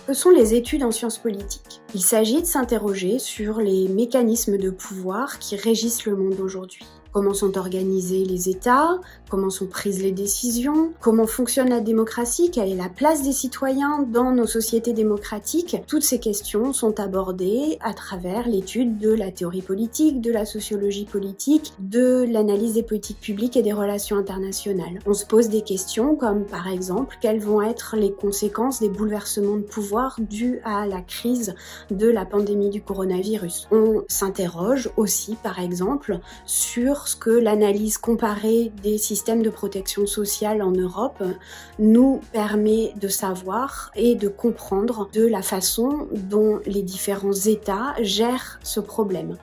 Que sont les études en sciences politiques? Il s'agit de s'interroger sur les mécanismes de pouvoir qui régissent le monde aujourd'hui. Comment sont organisés les États? Comment sont prises les décisions? Comment fonctionne la démocratie? Quelle est la place des citoyens dans nos sociétés démocratiques? Toutes ces questions sont abordées à travers l'étude de la théorie politique, de la sociologie politique, de l'analyse des politiques publiques et des relations internationales. On se pose des questions comme par exemple quelles vont être les conséquences des bouleversements de pouvoir dus à la crise de la pandémie du coronavirus. On s'interroge aussi par exemple sur ce que l'analyse comparée des systèmes de protection sociale en Europe nous permet de savoir et de comprendre de la façon dont les différents États gèrent ce problème.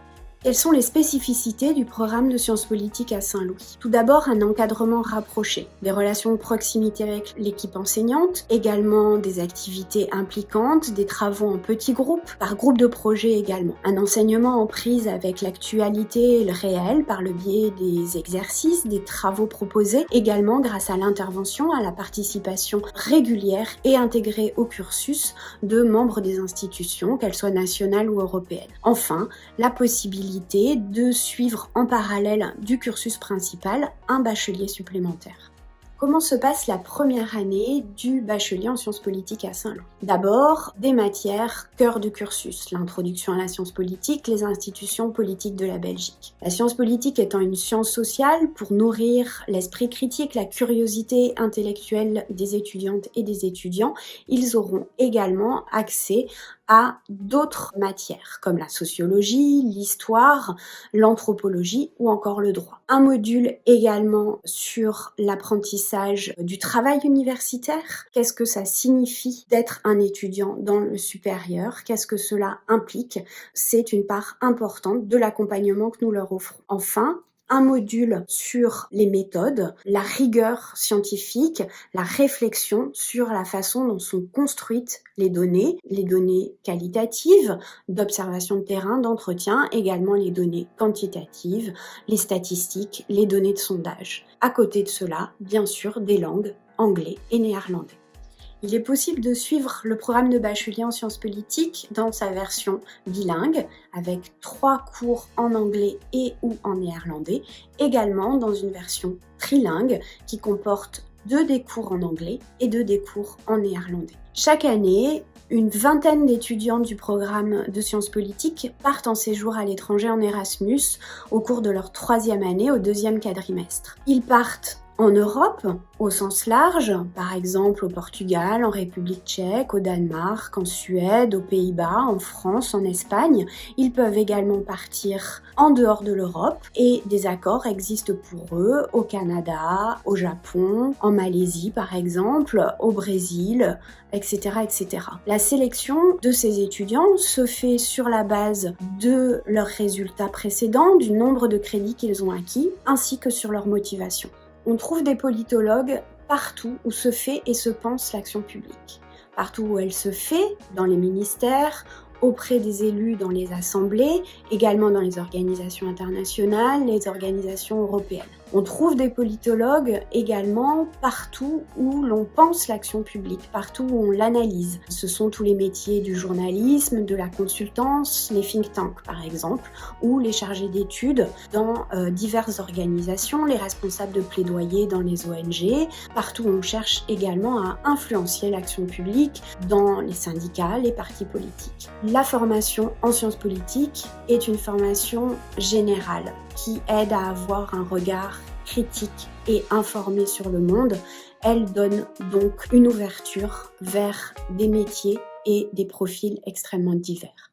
Quelles sont les spécificités du programme de sciences politiques à Saint-Louis? Tout d'abord, un encadrement rapproché, des relations de proximité avec l'équipe enseignante, également des activités impliquantes, des travaux en petits groupes, par groupe de projet également. Un enseignement en prise avec l'actualité et le réel par le biais des exercices, des travaux proposés, également grâce à l'intervention, à la participation régulière et intégrée au cursus de membres des institutions, qu'elles soient nationales ou européennes. Enfin, la possibilité de suivre en parallèle du cursus principal un bachelier supplémentaire. Comment se passe la première année du bachelier en sciences politiques à Saint-Louis? D'abord, des matières cœur de cursus, l'introduction à la science politique, les institutions politiques de la Belgique. La science politique étant une science sociale pour nourrir l'esprit critique, la curiosité intellectuelle des étudiantes et des étudiants, ils auront également accès à d'autres matières comme la sociologie, l'histoire, l'anthropologie ou encore le droit. Un module également sur l'apprentissage du travail universitaire. Qu'est-ce que ça signifie d'être un étudiant dans le supérieur? Qu'est-ce que cela implique? C'est une part importante de l'accompagnement que nous leur offrons. Enfin, un module sur les méthodes, la rigueur scientifique, la réflexion sur la façon dont sont construites les données qualitatives, d'observation de terrain, d'entretien, également les données quantitatives, les statistiques, les données de sondage. À côté de cela, bien sûr, des langues, anglais et néerlandais. Il est possible de suivre le programme de bachelier en sciences politiques dans sa version bilingue, avec 3 cours en anglais et ou en néerlandais, également dans une version trilingue qui comporte 2 des cours en anglais et 2 des cours en néerlandais. Chaque année, une vingtaine d'étudiants du programme de sciences politiques partent en séjour à l'étranger en Erasmus au cours de leur 3e année au 2e quadrimestre. Ils partent en Europe, au sens large, par exemple au Portugal, en République tchèque, au Danemark, en Suède, aux Pays-Bas, en France, en Espagne. Ils peuvent également partir en dehors de l'Europe et des accords existent pour eux au Canada, au Japon, en Malaisie par exemple, au Brésil, etc., etc. La sélection de ces étudiants se fait sur la base de leurs résultats précédents, du nombre de crédits qu'ils ont acquis, ainsi que sur leur motivation. On trouve des politologues partout où se fait et se pense l'action publique. Partout où elle se fait, dans les ministères, auprès des élus dans les assemblées, également dans les organisations internationales, les organisations européennes. On trouve des politologues également partout où l'on pense l'action publique, partout où on l'analyse. Ce sont tous les métiers du journalisme, de la consultance, les think tanks par exemple, ou les chargés d'études dans diverses organisations, les responsables de plaidoyer dans les ONG, partout où on cherche également à influencer l'action publique dans les syndicats, les partis politiques. La formation en sciences politiques est une formation générale qui aide à avoir un regard critique et informé sur le monde. Elle donne donc une ouverture vers des métiers et des profils extrêmement divers.